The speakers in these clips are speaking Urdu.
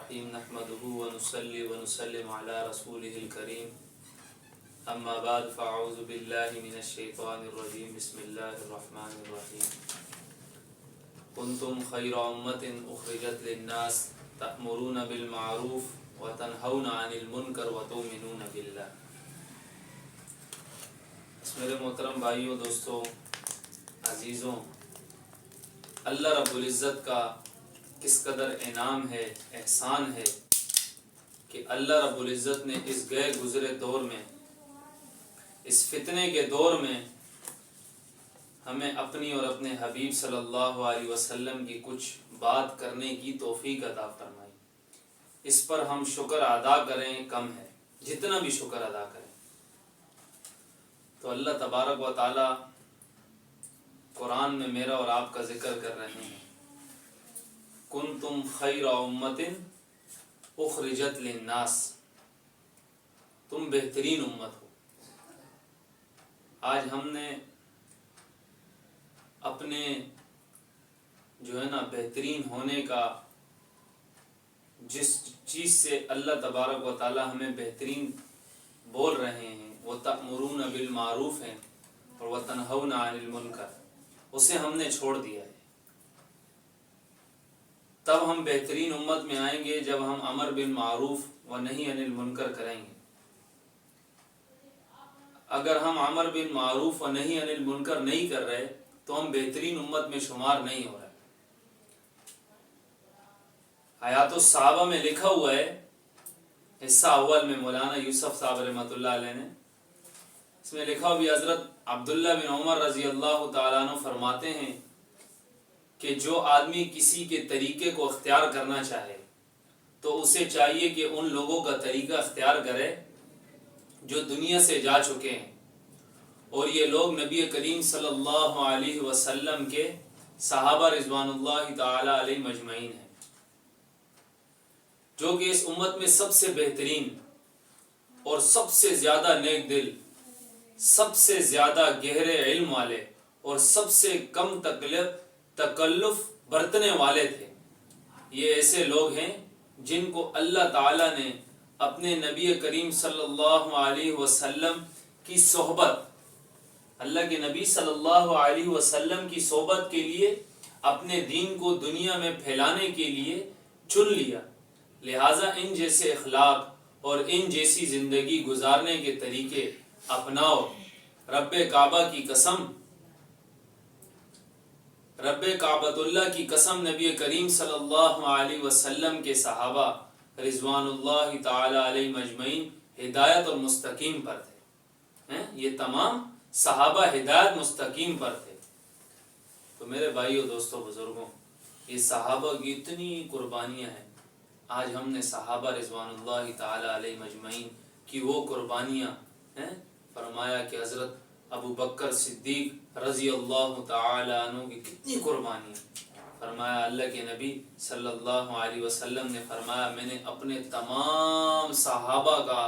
الرحیم نحمده ونصلی ونسلم علی رسوله الکریم اما بعد فاعوذ باللہ من الشیطان الرجیم بسم اللہ الرحمن الرحیم کنتم خیر امت اخرجت للناس تأمرون بالمعروف وتنہون عن المنکر وتؤمنون باللہ۔ میرے محترم بھائیوں، دوستوں، عزیزوں، اللہ رب العزت کا کس قدر انعام ہے، احسان ہے کہ اللہ رب العزت نے اس گئے گزرے دور میں، اس فتنے کے دور میں ہمیں اپنی اور اپنے حبیب صلی اللہ علیہ وسلم کی کچھ بات کرنے کی توفیق عطا فرمائی۔ اس پر ہم شکر ادا کریں کم ہے، جتنا بھی شکر ادا کریں۔ تو اللہ تبارک و تعالی قرآن میں میرا اور آپ کا ذکر کر رہے ہیں، کنتم خیر امت اخرجت للناس، تم بہترین امت ہو۔ آج ہم نے اپنے بہترین ہونے کا، جس چیز سے اللہ تبارک و تعالی ہمیں بہترین بول رہے ہیں وہ تأمرون بالمعروف ہے اور وتنہون عن المنکر، اسے ہم نے چھوڑ دیا ہے۔ تب ہم بہترین امت میں آئیں گے جب ہم امر بالمعروف و نہی عن المنکر کریں گے۔ اگر ہم امر بالمعروف و نہی عن المنکر نہیں کر رہے تو ہم بہترین امت میں شمار نہیں ہو رہے۔ حیات الصحابہ میں لکھا ہوا ہے، حصہ اول میں مولانا یوسف صاحب رحمۃ اللہ علیہ نے، اس میں لکھا ہوا بھی حضرت عبداللہ بن عمر رضی اللہ تعالیٰ عنہ فرماتے ہیں کہ جو آدمی کسی کے طریقے کو اختیار کرنا چاہے تو اسے چاہیے کہ ان لوگوں کا طریقہ اختیار کرے جو دنیا سے جا چکے ہیں، اور یہ لوگ نبی کریم صلی اللہ علیہ وسلم کے صحابہ رضوان اللہ تعالی علیہ مجمعین ہیں، جو کہ اس امت میں سب سے بہترین اور سب سے زیادہ نیک دل، سب سے زیادہ گہرے علم والے اور سب سے کم تکلف برتنے والے تھے۔ یہ ایسے لوگ ہیں جن کو اللہ تعالیٰ نے اپنے نبی کریم صلی اللہ علیہ وسلم کی صحبت، اللہ کے نبی صلی اللہ علیہ وسلم کی صحبت کے لیے، اپنے دین کو دنیا میں پھیلانے کے لیے چن لیا۔ لہٰذا ان جیسے اخلاق اور ان جیسی زندگی گزارنے کے طریقے اپناؤ۔ رب کعبہ کی قسم، رب کعبۃ اللہ کی قسم، نبی کریم صلی اللہ علیہ وسلم کے صحابہ رضوان اللہ تعالی علیہ مجمعین ہدایت اور مستقیم پر تھے۔ یہ تمام صحابہ ہدایت مستقیم پر تھے۔ تو میرے بھائیوں، دوستوں، بزرگوں، یہ صحابہ کی اتنی قربانیاں ہیں۔ آج ہم نے صحابہ رضوان اللہ تعالی علیہ مجمعین کی وہ قربانیاں فرمایا کہ حضرت ابو بکر صدیق رضی اللہ تعالی عنہ کی کتنی قربانیاں، فرمایا اللہ کے نبی صلی اللہ علیہ وسلم نے فرمایا میں نے اپنے تمام صحابہ کا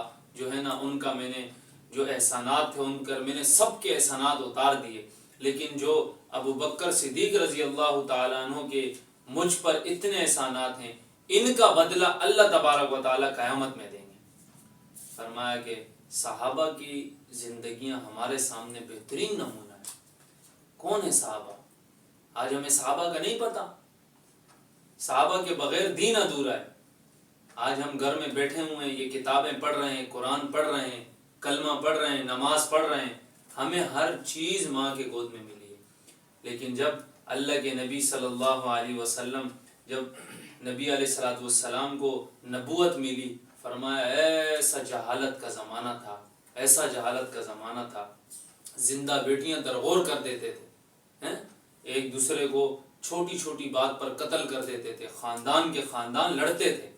ان کا میں نے جو احسانات تھے ان پر میں نے سب کے احسانات اتار دیے، لیکن جو ابو بکر صدیق رضی اللہ تعالی عنہ کے مجھ پر اتنے احسانات ہیں، ان کا بدلہ اللہ تبارک و تعالی قیامت میں دیں گے۔ فرمایا کہ صحابہ کی زندگیاں ہمارے سامنے بہترین نمونہ ہے۔ کون ہے صحابہ؟ آج ہمیں صحابہ کا نہیں پتا۔ صحابہ کے بغیر دین ادھورا ہے۔ آج ہم گھر میں بیٹھے ہوئے ہیں، یہ کتابیں پڑھ رہے ہیں، قرآن پڑھ رہے ہیں، کلمہ پڑھ رہے ہیں، نماز پڑھ رہے ہیں، ہمیں ہر چیز ماں کے گود میں ملی ہے، لیکن جب اللہ کے نبی صلی اللہ علیہ وسلم، جب نبی علیہ السلام کو نبوت ملی، فرمایا ایسا جہالت کا زمانہ تھا، ایسا جہالت کا زمانہ تھا، زندہ بیٹیاں درغور کر دیتے تھے، ایک دوسرے کو چھوٹی چھوٹی بات پر قتل کر دیتے تھے، خاندان کے خاندان لڑتے تھے،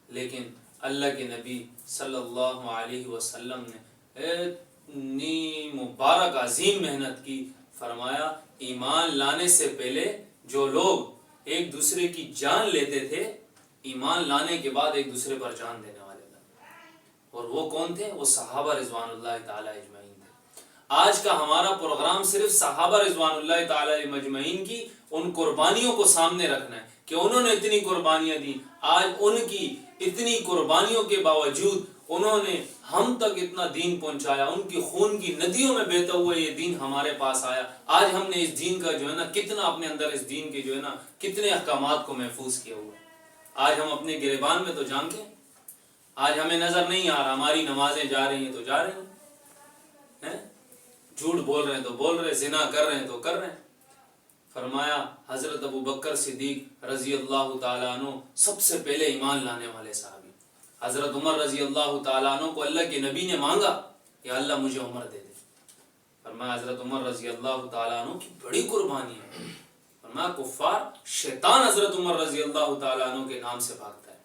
لیکن اللہ کے نبی صلی اللہ علیہ وسلم نے اتنی مبارک عظیم محنت کی، فرمایا ایمان لانے سے پہلے جو لوگ ایک دوسرے کی جان لیتے تھے، ایمان لانے کے بعد ایک دوسرے پر جان دینے والے تھے، اور وہ کون تھے؟ وہ صحابہ رضوان اللہ تعالی اجمعین تھے۔ آج کا ہمارا پروگرام صرف صحابہ رضوان اللہ تعالی مجمعین کی ان قربانیوں کو سامنے رکھنا ہے کہ انہوں نے اتنی قربانیاں دی، آج ان کی اتنی قربانیوں کے باوجود انہوں نے ہم تک اتنا دین پہنچایا، ان کی خون کی ندیوں میں بہتا ہوا یہ دین ہمارے پاس آیا۔ آج ہم نے اس دین کا جو ہے نا کتنا اپنے اندر اس دین کے جو ہے نا کتنے احکامات کو محفوظ کیا ہوا ہے۔ آج ہم اپنے گریبان میں تو جان کے آج ہمیں نظر نہیں آ رہا، ہماری نمازیں جا رہی ہیں تو جا رہی ہیں، جھوٹ بول رہے ہیں تو بول رہے ہیں، زنا کر رہے ہیں تو کر رہے ہیں۔ فرمایا حضرت ابو بکر صدیق رضی اللہ تعالیٰ عنہ سب سے پہلے ایمان لانے والے صحابی، حضرت عمر رضی اللہ تعالیٰ عنہ کو اللہ کے نبی نے مانگا یا اللہ مجھے عمر دے دے، فرمایا حضرت عمر رضی اللہ تعالیٰ عنہ کی بڑی قربانی ہے، فرمایا کفار شیطان حضرت عمر رضی اللہ تعالیٰ عنہ کے نام سے بھاگتا ہے۔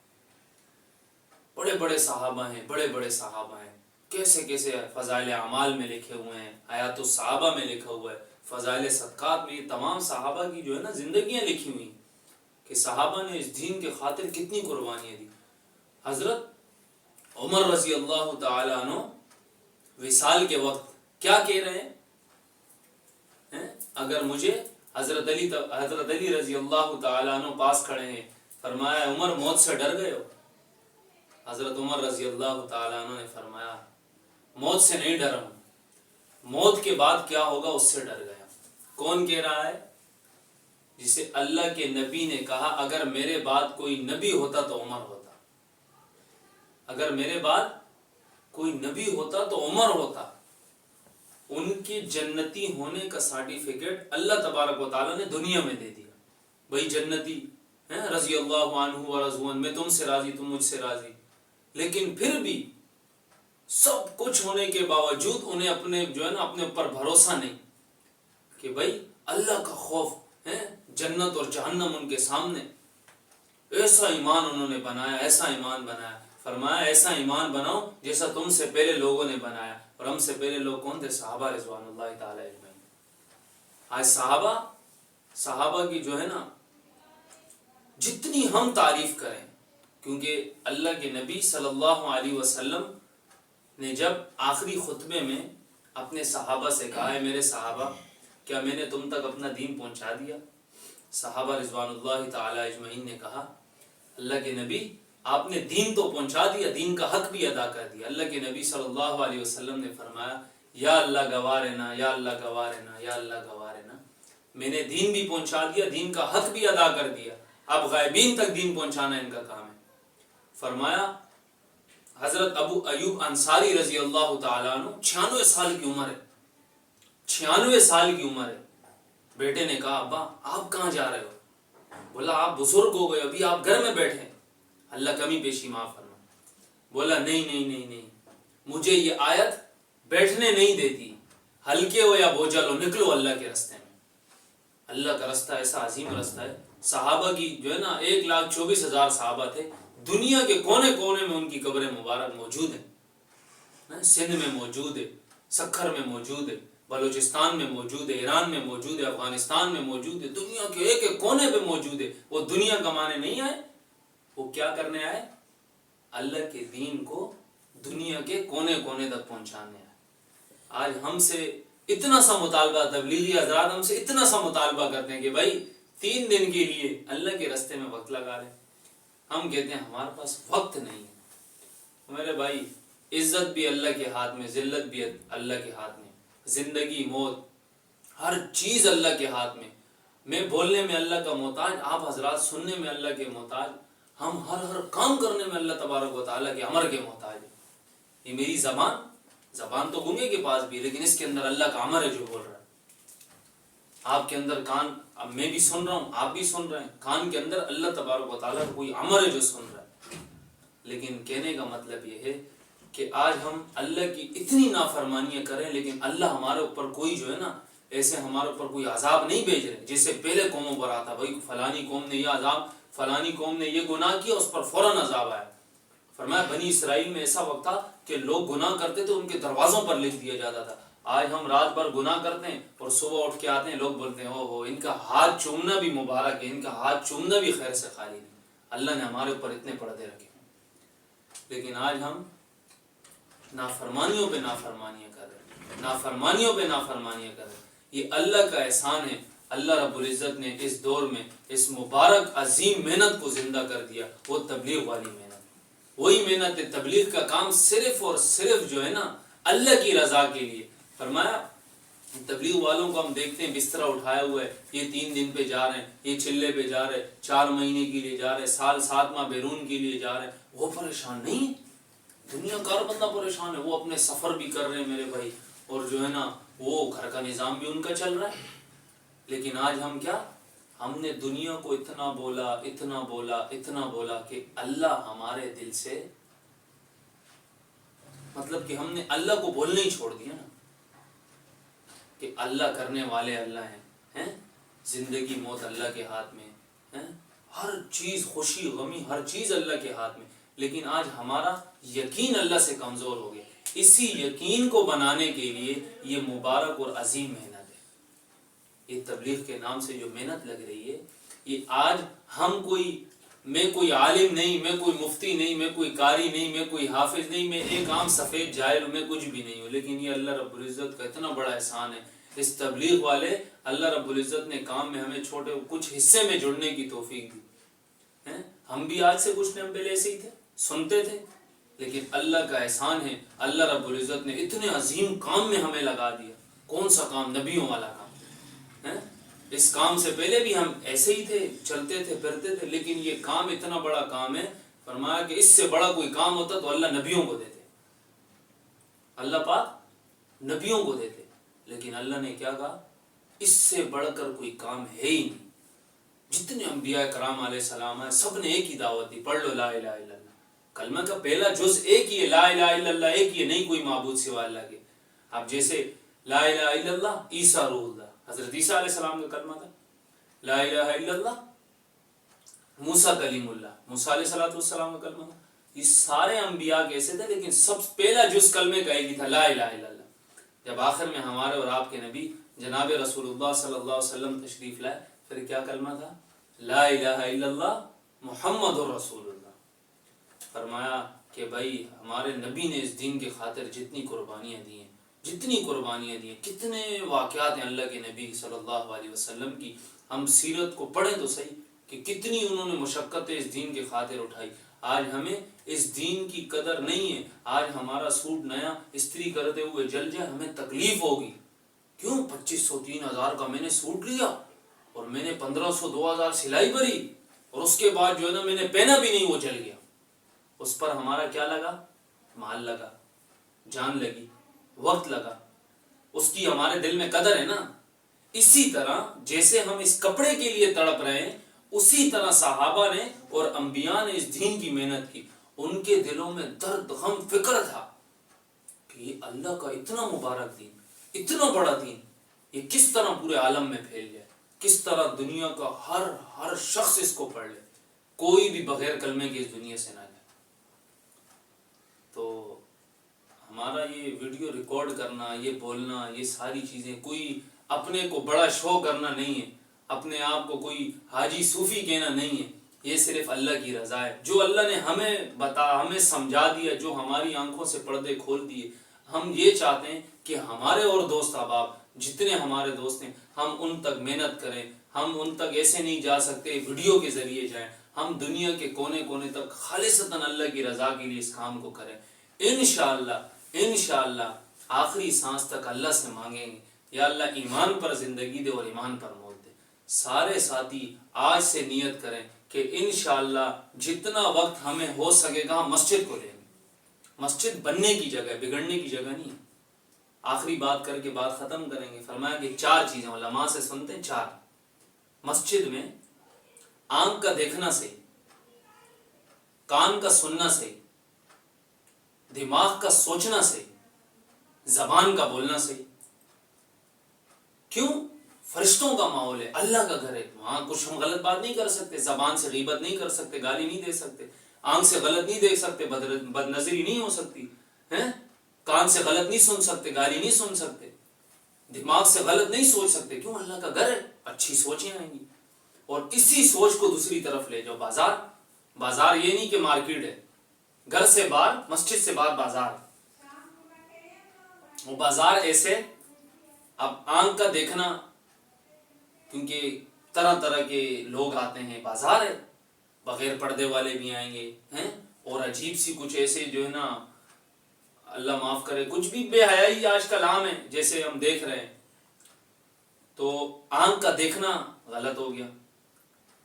بڑے بڑے صحابہ ہیں، بڑے بڑے صحابہ ہیں، کیسے کیسے فضائل اعمال میں لکھے ہوئے ہیں، حیات الصحابہ میں لکھا ہوا ہے، فضائل صدقات میں، یہ تمام صحابہ کی جو ہے نا زندگیاں لکھی ہوئی کہ صحابہ نے اس دین کے خاطر کتنی قربانیاں دی۔ حضرت عمر رضی اللہ تعالیٰ عنہ وصال کے وقت کیا کہہ رہے ہیں؟ اگر مجھے حضرت علی رضی اللہ تعالیٰ عنہ پاس کھڑے ہیں، فرمایا عمر موت سے ڈر گئے ہو؟ حضرت عمر رضی اللہ تعالیٰ عنہ نے فرمایا موت سے نہیں ڈرا ہوں، موت کے بعد کیا ہوگا اس سے ڈر گیا۔ کون کہہ رہا ہے؟ جسے اللہ کے نبی نے کہا اگر میرے بعد کوئی نبی ہوتا تو عمر ہوتا، اگر میرے بعد کوئی نبی ہوتا تو عمر ہوتا۔ ان کے جنتی ہونے کا سرٹیفکیٹ اللہ تبارک و تعالیٰ نے دنیا میں دے دیا، بھائی جنتی ہیں رضی اللہ عنہ ورضوا عنہ، میں تم سے راضی تم مجھ سے راضی۔ لیکن پھر بھی سب کچھ ہونے کے باوجود انہیں اپنے جو ہے نا اپنے اوپر بھروسہ نہیں کہ بھائی اللہ کا خوف ہے، جنت اور جہنم ان کے سامنے، ایسا ایمان انہوں نے بنایا، ایسا ایمان بنایا۔ فرمایا ایسا ایمان بناؤ جیسا تم سے پہلے لوگوں نے بنایا، اور ہم سے پہلے لوگ کون تھے؟ صحابہ رضوان اللہ تعالی اجمعین۔ آج صحابہ کی جو ہے نا جتنی ہم تعریف کریں، کیونکہ اللہ کے نبی صلی اللہ علیہ وسلم نے جب آخری خطبے میں اپنے صحابہ سے کہا ہے میرے صحابہ کیا میں نے تم تک اپنا دین پہنچا دیا؟ صحابہ رضوان اللہ تعالی اجمعین نے کہا اللہ کے نبی آپ نے دین تو پہنچا دیا، دین کا حق بھی ادا کر دیا۔ اللہ کے نبی صلی اللہ علیہ وسلم نے فرمایا یا اللہ گواہ رہنا، یا اللہ گواہ رہنا، یا اللہ گواہ رہنا، میں نے دین بھی پہنچا دیا، دین کا حق بھی ادا کر دیا، اب غائبین تک دین پہنچانا ان کا کام ہے۔ فرمایا حضرت ابو ایوب انصاری رضی اللہ تعالیٰ عنہ 96 سال کی عمر ہے، 96 سال کی عمر ہے۔ بیٹے نے کہا ابا آپ کہاں جا رہے ہو؟ بولا آپ بزرگ ہو گئے، ابھی آپ گھر میں بیٹھے، اللہ کمی پیشی معاف فرما۔ بولا نہیں، مجھے یہ آیت بیٹھنے نہیں دیتی، ہلکے ہو یا بوجھل ہو نکلو اللہ کے رستے میں۔ اللہ کا رستہ ایسا عظیم رستہ ہے، صحابہ کی جو ہے نا 1,24,000 صحابہ تھے، دنیا کے کونے کونے میں ان کی قبریں مبارک موجود ہیں، سندھ میں موجود ہے، سکھر میں موجود ہے، بلوچستان میں موجود ہے، ایران میں موجود ہے، افغانستان میں موجود ہے، دنیا کے ایک ایک کونے پہ موجود ہے۔ وہ دنیا کمانے نہیں آئے، وہ کیا کرنے آئے؟ اللہ کے دین کو دنیا کے کونے کونے تک پہنچانے آئے۔ آج ہم سے اتنا سا مطالبہ، تبلیغی حضرات ہم سے اتنا سا مطالبہ کرتے ہیں کہ بھائی 3 دن کے لیے اللہ کے رستے میں وقت لگا رہے ہیں۔ ہم کہتے ہیں ہمارے پاس وقت نہیں ہے۔ میرے بھائی عزت بھی اللہ کے ہاتھ میں، ذلت بھی اللہ کے ہاتھ میں، زندگی موت ہر چیز اللہ کے ہاتھ میں۔ میں بولنے میں اللہ کا محتاج، آپ حضرات سننے میں اللہ کے محتاج، ہم ہر کام کرنے میں اللہ تبارک و تعالیٰ کے امر کے محتاج ہیں۔ یہ میری زبان تو گونگے کے پاس بھی ہے، لیکن اس کے اندر اللہ کا امر ہے جو بول رہا ہے۔ آپ کے اندر کان، اب میں بھی سن رہا ہوں، آپ بھی سن رہے ہیں، کان کے اندر اللہ تبارک و تعالیٰ کا کوئی امر ہے جو سن رہا ہے۔ لیکن کہنے کا مطلب یہ ہے کہ آج ہم اللہ کی اتنی نافرمانیاں کریں، لیکن اللہ ہمارے اوپر کوئی جو ہے نا ایسے ہمارے اوپر کوئی عذاب نہیں بھیج رہے جیسے پہلے قوموں پر آتا، بھائی فلانی قوم نے یہ عذاب، فلانی قوم نے یہ گناہ کیا، اس پر فوراً عذاب آیا۔ فرمایا بنی اسرائیل میں ایسا وقت تھا کہ لوگ گناہ کرتے تھے ان کے دروازوں پر لکھ دیا جاتا تھا۔ آج ہم رات بھر گناہ کرتے ہیں اور صبح اٹھ کے آتے ہیں، لوگ بولتے ہیں او ان کا ہاتھ چومنا بھی مبارک ہے، ان کا ہاتھ چومنا بھی خیر سے خالی نہیں۔ اللہ نے ہمارے اوپر اتنے پردے رکھے ہیں، لیکن آج ہم نافرمانیوں پہ نافرمانیاں کر رہے ہیں، نافرمانیوں پہ نافرمانیاں کر رہے ہیں۔ یہ اللہ کا احسان ہے، اللہ رب العزت نے اس دور میں اس مبارک عظیم محنت کو زندہ کر دیا، وہ تبلیغ والی محنت، وہی محنت ہے۔ تبلیغ کا کام صرف اور صرف جو ہے نا اللہ کی رضا کے لیے۔ فرمایا تبلیغ والوں کو ہم دیکھتے ہیں بستر اٹھایا ہوا ہے، یہ 3 دن پہ جا رہے ہیں، یہ چلے پہ جا رہے ہیں، 4 مہینے کے لیے جا رہے ہیں، سال 7 ماہ بیرون کے لیے جا رہے ہیں، وہ پریشان نہیں ہے۔ دنیا کا بندہ پریشان ہے، وہ اپنے سفر بھی کر رہے ہیں میرے بھائی، اور جو ہے نا وہ گھر کا نظام بھی ان کا چل رہا ہے۔ لیکن آج ہم کیا، ہم نے دنیا کو اتنا بولا اتنا بولا اتنا بولا کہ اللہ ہمارے دل سے، مطلب کہ ہم نے اللہ کو بولنا ہی چھوڑ دیا نا، کہ اللہ کرنے والے اللہ ہیں، زندگی موت اللہ کے ہاتھ میں، ہر چیز خوشی غمی ہر چیز اللہ کے ہاتھ میں۔ لیکن آج ہمارا یقین اللہ سے کمزور ہو گیا۔ اسی یقین کو بنانے کے لیے یہ مبارک اور عظیم محنت ہے۔ یہ تبلیغ کے نام سے جو محنت لگ رہی ہے، یہ آج ہم میں کوئی عالم نہیں، میں کوئی مفتی نہیں، میں کوئی قاری نہیں، میں کوئی حافظ نہیں، میں ایک عام سفید جاہل ہوں، میں کچھ بھی نہیں ہوں، لیکن یہ اللہ رب العزت کا اتنا بڑا احسان ہے۔ اس تبلیغ والے اللہ رب العزت نے کام میں ہمیں چھوٹے کچھ حصے میں جڑنے کی توفیق دی۔ ہم بھی آج سے کچھ ٹائم پہلے ایسے ہی تھے، سنتے تھے، لیکن اللہ کا احسان ہے، اللہ رب العزت نے اتنے عظیم کام میں ہمیں لگا دیا۔ کون سا کام؟ نبیوں والا کام۔ اس کام سے پہلے بھی ہم ایسے ہی تھے، چلتے تھے پھرتے تھے، لیکن یہ کام اتنا بڑا کام ہے۔ فرمایا کہ اس سے بڑا کوئی کام ہوتا تو اللہ نبیوں کو دیتے، اللہ پاک نبیوں کو دیتے، لیکن اللہ نے کیا کہا، اس سے بڑھ کر کوئی کام ہے ہی نہیں۔ جتنے انبیاء کرام علیہ السلام ہیں، سب نے ایک ہی دعوت دی، پڑھ لو لا الہ الا اللہ۔ کلمہ کا پہلا جز ایک ہی ہے، لا الہ الا اللہ ایک ہی ہے، نہیں کوئی معبود سوا اللہ کے۔ اب جیسے لا الہ الا اللہ عیسیٰ روح اللہ، حضرت عیسیٰ علیہ السلام کا کلمہ تھا، لا الہ الا اللہ موسیٰ کلیم اللہ، موسیٰ علیہ السلام کا کلمہ تھا۔ یہ سارے انبیاء کیسے تھے، لیکن سب پہلا جز کلمے کا ایک ہی تھا، لا الہ الا اللہ۔ جب آخر میں ہمارے اور آپ کے نبی جناب رسول اللہ صلی اللہ علیہ وسلم تشریف لائے، پھر کیا کلمہ تھا؟ لا الہ الا اللہ محمد رسول اللہ۔ فرمایا کہ بھائی ہمارے نبی نے اس دین کی خاطر جتنی قربانیاں دی ہیں، کتنے واقعات ہیں اللہ کے نبی صلی اللہ علیہ وسلم کی، ہم سیرت کو پڑھیں تو صحیح کہ کتنی انہوں نے مشقتیں اس دین کی خاطر اٹھائی۔ آج ہمیں اس دین کی قدر نہیں ہے۔ آج ہمارا سوٹ نیا استری کرتے ہوئے جل جائے ہمیں تکلیف ہوگی، کیوں 2500 3000 کا میں نے سوٹ لیا اور میں نے 1500 2000 سلائی بھری، اور اس کے بعد جو ہے نا میں نے پہنا بھی نہیں، وہ جل گیا۔ اس پر ہمارا کیا لگا؟ مال لگا، جان لگی، وقت لگا، اس کی ہمارے دل میں قدر ہے نا۔ اسی طرح جیسے ہم اس کپڑے کے لیے تڑپ رہے ہیں، اسی طرح صحابہ نے اور انبیاء نے اس دین کی محنت کی۔ ان کے دلوں میں درد غم فکر تھا کہ یہ اللہ کا اتنا مبارک دین، اتنا بڑا دین، یہ کس طرح پورے عالم میں پھیل جائے، کس طرح دنیا کا ہر شخص اس کو پڑھ لے، کوئی بھی بغیر کلمے کے اس دنیا سے نہ جائے۔ تو ہمارا یہ ویڈیو ریکارڈ کرنا، یہ بولنا، یہ ساری چیزیں کوئی اپنے کو بڑا شو کرنا نہیں ہے، اپنے آپ کو کوئی حاجی صوفی کہنا نہیں ہے، یہ صرف اللہ کی رضا ہے۔ جو اللہ نے ہمیں سمجھا دیا، جو ہماری آنکھوں سے پردے کھول دیے، ہم یہ چاہتے ہیں کہ ہمارے اور دوست احباب جتنے ہمارے دوست ہیں، ہم ان تک محنت کریں۔ ہم ان تک ایسے نہیں جا سکتے ویڈیو کے ذریعے جائیں، ہم دنیا کے کونے کونے تک خالصتاً اللہ کی رضا کے لیے اس کام کو کریں۔ انشاءاللہ آخری سانس تک اللہ سے مانگیں گے، یا اللہ ایمان پر زندگی دے اور ایمان پر موت دے۔ سارے ساتھی آج سے نیت کریں کہ انشاءاللہ جتنا وقت ہمیں ہو سکے گا ہم مسجد کو لیں گے۔ مسجد بننے کی جگہ ہے، بگڑنے کی جگہ نہیں ہے۔ آخری بات کر کے بات ختم کریں گے۔ فرمایا کہ 4 چیزیں علماء سے سنتے ہیں، 4 مسجد میں آنکھ کا دیکھنا سے، کان کا سننا سے، دماغ کا سوچنا سے، زبان کا بولنا سے۔ کیوں؟ فرشتوں کا ماحول ہے، اللہ کا گھر ہے، وہاں کچھ ہم غلط بات نہیں کر سکتے، زبان سے غیبت نہیں کر سکتے، گالی نہیں دے سکتے، آنکھ سے غلط نہیں دیکھ سکتے، بد نظری نہیں ہو سکتی، کان سے غلط نہیں سن سکتے، گالی نہیں سن سکتے، دماغ سے غلط نہیں سوچ سکتے۔ کیوں؟ اللہ کا گھر ہے، اچھی سوچیں آئیں گی۔ اور اسی سوچ کو دوسری طرف لے جاؤ، بازار یہ نہیں کہ مارکیٹ ہے، گھر سے باہر، مسجد سے باہر بازار، وہ بازار ایسے۔ اب آنکھ کا دیکھنا کیونکہ طرح طرح کے لوگ آتے ہیں، بازار ہے، بغیر پردے والے بھی آئیں گے ہیں، اور عجیب سی کچھ ایسے جو ہے نا اللہ معاف کرے کچھ بھی بے حیائی آج کل عام ہے جیسے ہم دیکھ رہے ہیں. تو آنکھ کا دیکھنا غلط ہو گیا،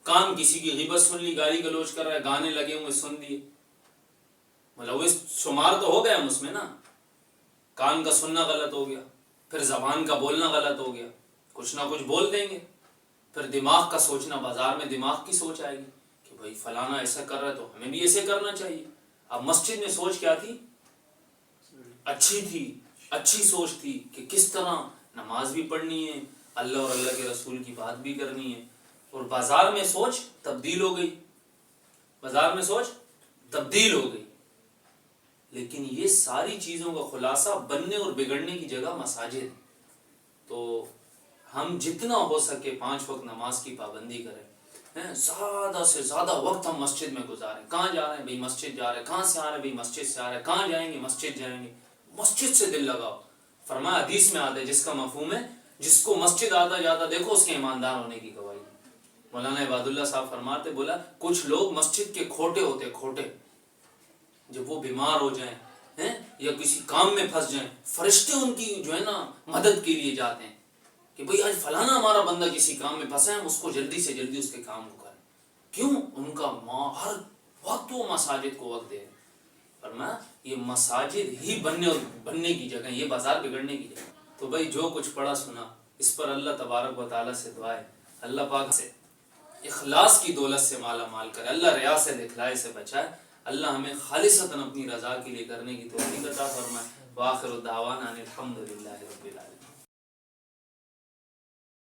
کان کسی کی غیبت سن لی، گالی گلوچ کر رہا ہے، گانے لگے ہوئے سن لیے، ملوث شمار تو ہو گئے ہم اس میں نا. کان کا سننا غلط ہو گیا، پھر زبان کا بولنا غلط ہو گیا، کچھ نہ کچھ بول دیں گے. پھر دماغ کا سوچنا، بازار میں دماغ کی سوچ آئے گی کہ بھائی فلانا ایسا کر رہا ہے تو ہمیں بھی ایسے کرنا چاہیے. اب مسجد میں سوچ کیا تھی؟ اچھی تھی، اچھی سوچ تھی کہ کس طرح نماز بھی پڑھنی ہے، اللہ اور اللہ کے رسول کی بات بھی کرنی ہے. اور بازار میں سوچ تبدیل ہو گئی، بازار میں سوچ تبدیل ہو گئی. لیکن یہ ساری چیزوں کا خلاصہ بننے اور بگڑنے کی جگہ مساجد ہے. تو ہم جتنا ہو سکے 5 وقت نماز کی پابندی کریں، زیادہ سے زیادہ وقت ہم مسجد میں گزاریں. کہاں جا رہے ہیں بھائی؟ مسجد جا رہے ہیں. کہاں سے آ رہے ہیں بھائی؟ مسجد سے آ رہے ہیں. کہاں جائیں گے؟ مسجد جائیں گے. مسجد سے دل لگاؤ. فرمایا حدیث میں آتا ہے جس کا مفہوم ہے جس کو مسجد آتا جاتا دیکھو اس کے ایماندار ہونے کی گواہی. مولانا عباد اللہ صاحب فرماتے، بولا کچھ لوگ مسجد کے کھوٹے ہوتے، کھوٹے، جب وہ بیمار ہو جائیں یا کسی کام میں پھنس جائیں، فرشتے ان کی جو ہے نا مدد کے لیے جاتے ہیں کہ بھئی آج فلانا ہمارا بندہ کسی کام میں پھنسا ہے، ہم اس کو جلدی سے جلدی اس کے کام کو کریں. کیوں؟ ان کا ہر وقت وہ مساجد کو وقت دے رہے. فرمایا یہ مساجد ہی بننے کی جگہ، یہ بازار بگڑنے کی جگہ. تو بھائی جو کچھ پڑھا سنا اس پر اللہ تبارک و تعالیٰ سے دعا ہے اللہ پاک سے اخلاص کی دولت سے مالا مال کرے، اللہ ریا سے دکھلائے سے بچائے، اللہ ہمیں خالصتاً اپنی رضا کے لیے کرنے کی توفیق عطا فرمائے. وآخر الدعوانا ان الحمد للہ رب العالمین.